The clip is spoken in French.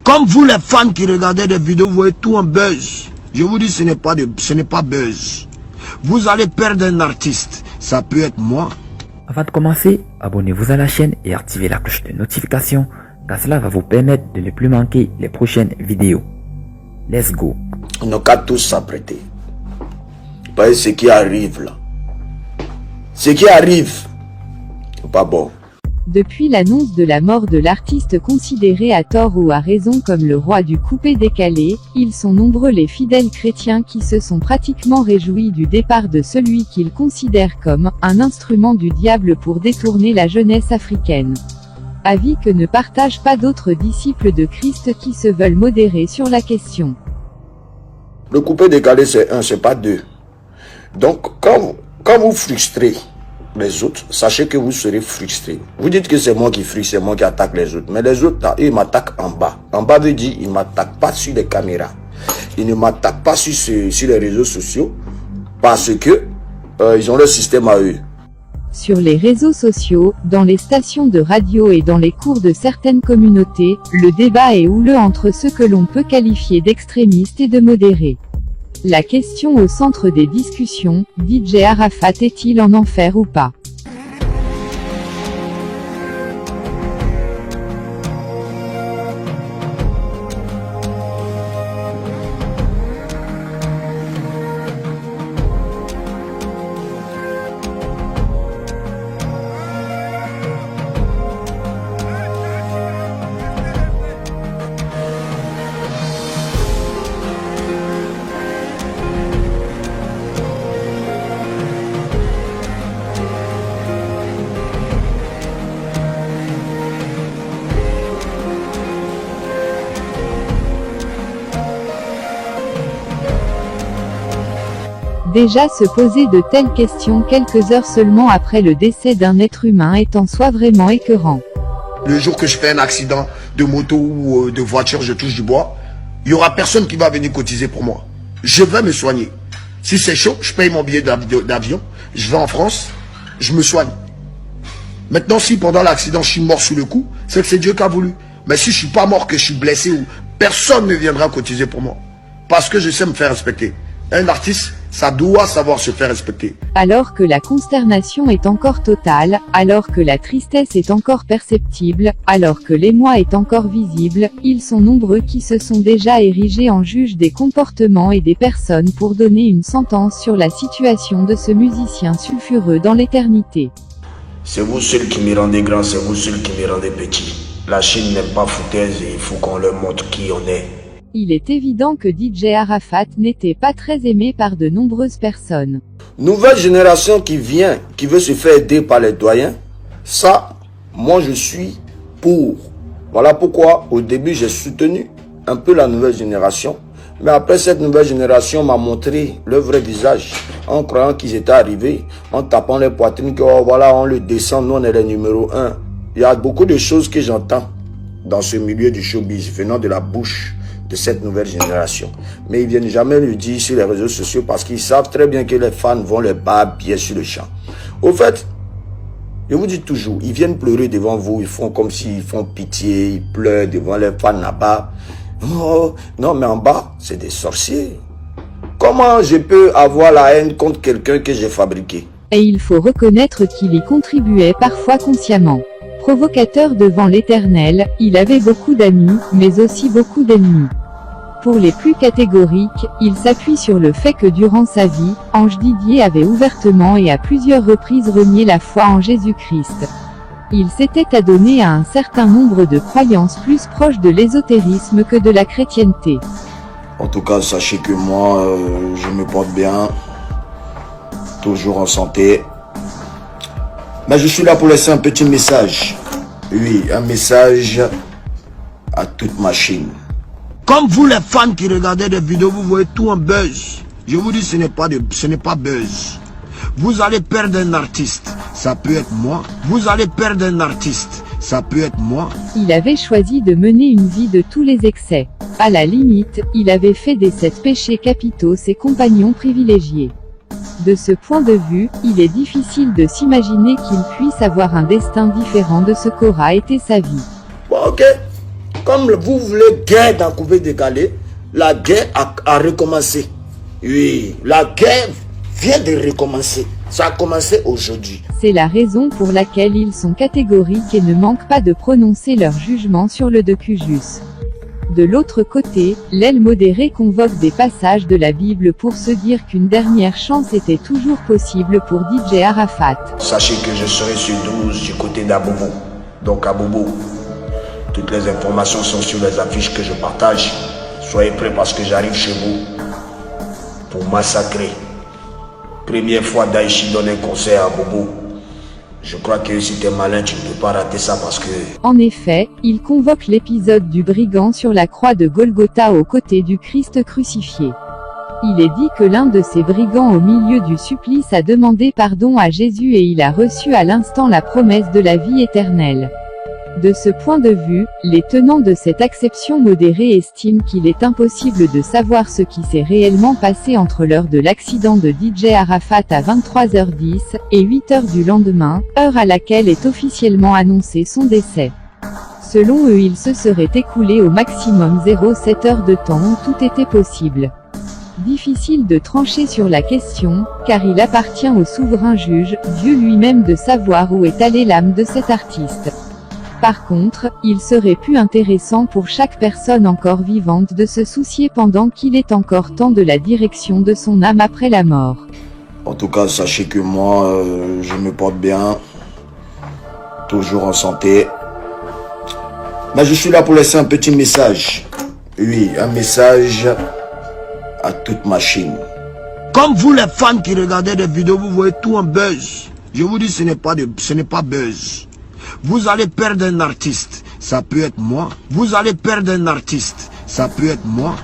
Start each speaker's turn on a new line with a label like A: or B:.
A: Comme vous les fans qui regardez des vidéos, vous voyez tout en buzz. Je vous dis, ce n'est pas buzz. Vous allez perdre un artiste. Ça peut être moi.
B: Avant de commencer, abonnez-vous à la chaîne et activez la cloche de notification, car cela va vous permettre de ne plus manquer les prochaines vidéos. Let's go.
A: On n'a qu'à tous s'apprêter. Vous voyez ce qui arrive là. Ce qui arrive, c'est pas bon.
C: Depuis l'annonce de la mort de l'artiste considéré à tort ou à raison comme le roi du coupé-décalé, ils sont nombreux les fidèles chrétiens qui se sont pratiquement réjouis du départ de celui qu'ils considèrent comme un instrument du diable pour détourner la jeunesse africaine. Avis que ne partagent pas d'autres disciples de Christ qui se veulent modérés sur la question.
A: Le coupé-décalé c'est un, c'est pas deux. Donc quand vous frustrez les autres, sachez que vous serez frustrés. Vous dites que c'est moi qui frustre, c'est moi qui attaque les autres. Mais les autres, là, ils m'attaquent en bas. En bas veut dire, ils ne m'attaquent pas sur les caméras. Ils ne m'attaquent pas sur les réseaux sociaux parce que ils ont leur système à eux.
C: Sur les réseaux sociaux, dans les stations de radio et dans les cours de certaines communautés, le débat est houleux entre ceux que l'on peut qualifier d'extrémistes et de modérés. La question au centre des discussions, DJ Arafat est-il en enfer ou pas? Déjà se poser de telles questions quelques heures seulement après le décès d'un être humain est en soi vraiment écœurant.
A: Le jour que je fais un accident de moto ou de voiture, je touche du bois, il n'y aura personne qui va venir cotiser pour moi. Je vais me soigner. Si c'est chaud, je paye mon billet d'avion, je vais en France, je me soigne. Maintenant, si pendant l'accident, je suis mort sous le coup, c'est que c'est Dieu qui a voulu. Mais si je ne suis pas mort, que je suis blessé, personne ne viendra cotiser pour moi. Parce que je sais me faire respecter. Un artiste, ça doit savoir se faire respecter.
C: Alors que la consternation est encore totale, alors que la tristesse est encore perceptible, alors que l'émoi est encore visible, ils sont nombreux qui se sont déjà érigés en juges des comportements et des personnes pour donner une sentence sur la situation de ce musicien sulfureux dans l'éternité.
A: C'est vous seuls qui me rendez grand, c'est vous seuls qui me rendez petit. La Chine n'est pas foutaise et il faut qu'on leur montre qui on est.
C: Il est évident que DJ Arafat n'était pas très aimé par de nombreuses personnes.
A: Nouvelle génération qui vient, qui veut se faire aider par les doyens, ça, moi je suis pour. Voilà pourquoi au début j'ai soutenu un peu la nouvelle génération. Mais après cette nouvelle génération m'a montré leur vrai visage, en croyant qu'ils étaient arrivés, en tapant les poitrines, que oh, voilà on le descend, nous on est les numéro 1. Il y a beaucoup de choses que j'entends dans ce milieu du showbiz, venant de la bouche de cette nouvelle génération. Mais ils viennent jamais le dire sur les réseaux sociaux parce qu'ils savent très bien que les fans vont les battre bien sur le champ. Au fait, je vous dis toujours, ils viennent pleurer devant vous, ils font comme s'ils font pitié, ils pleurent devant les fans là-bas. Oh, non, mais en bas, c'est des sorciers. Comment je peux avoir la haine contre quelqu'un que j'ai fabriqué?
C: Et il faut reconnaître qu'il y contribuait parfois consciemment. Provocateur devant l'Éternel, il avait beaucoup d'amis, mais aussi beaucoup d'ennemis. Pour les plus catégoriques, il s'appuie sur le fait que durant sa vie, Ange Didier avait ouvertement et à plusieurs reprises renié la foi en Jésus-Christ. Il s'était adonné à un certain nombre de croyances plus proches de l'ésotérisme que de la chrétienté.
A: En tout cas, sachez que moi, je me porte bien, toujours en santé. Mais je suis là pour laisser un petit message. Oui, un message à toute machine. Comme vous les fans qui regardez des vidéos, vous voyez tout en buzz. Je vous dis, ce n'est pas buzz. Vous allez perdre un artiste. Ça peut être moi. Vous allez perdre un artiste. Ça peut être moi.
C: Il avait choisi de mener une vie de tous les excès. À la limite, il avait fait des 7 péchés capitaux ses compagnons privilégiés. De ce point de vue, il est difficile de s'imaginer qu'il puisse avoir un destin différent de ce qu'aura été sa vie.
A: Bon, ok. comme vous voulez guerre dans Couvert de Calais, la guerre a recommencé. Oui, la guerre vient de recommencer. Ça a commencé aujourd'hui.
C: C'est la raison pour laquelle ils sont catégoriques et ne manquent pas de prononcer leur jugement sur le Decujus. De l'autre côté, l'aile modérée convoque des passages de la Bible pour se dire qu'une dernière chance était toujours possible pour DJ Arafat.
A: Sachez que je serai sur 12 du côté d'Abobo. Donc Abobo, toutes les informations sont sur les affiches que je partage. Soyez prêts parce que j'arrive chez vous pour massacrer. Première fois Daichi donne un concert à Bobo. Je crois que si t'es malin, tu ne peux pas rater ça parce que...
C: En effet, il convoque l'épisode du brigand sur la croix de Golgotha aux côtés du Christ crucifié. Il est dit que l'un de ces brigands au milieu du supplice a demandé pardon à Jésus et il a reçu à l'instant la promesse de la vie éternelle. De ce point de vue, les tenants de cette acception modérée estiment qu'il est impossible de savoir ce qui s'est réellement passé entre l'heure de l'accident de DJ Arafat à 23h10 et 8h du lendemain, heure à laquelle est officiellement annoncé son décès. Selon eux, il se serait écoulé au maximum 0,7 heures de temps où tout était possible. Difficile de trancher sur la question, car il appartient au souverain juge, Dieu lui-même, de savoir où est allée l'âme de cet artiste. Par contre, il serait plus intéressant pour chaque personne encore vivante de se soucier pendant qu'il est encore temps de la direction de son âme après la mort.
A: En tout cas, sachez que moi, je me porte bien, toujours en santé. Mais je suis là pour laisser un petit message. Oui, un message à toute machine. Comme vous les fans qui regardez des vidéos, vous voyez tout en buzz. Je vous dis, ce n'est pas buzz. Vous allez perdre un artiste, ça peut être moi. Vous allez perdre un artiste, ça peut être moi.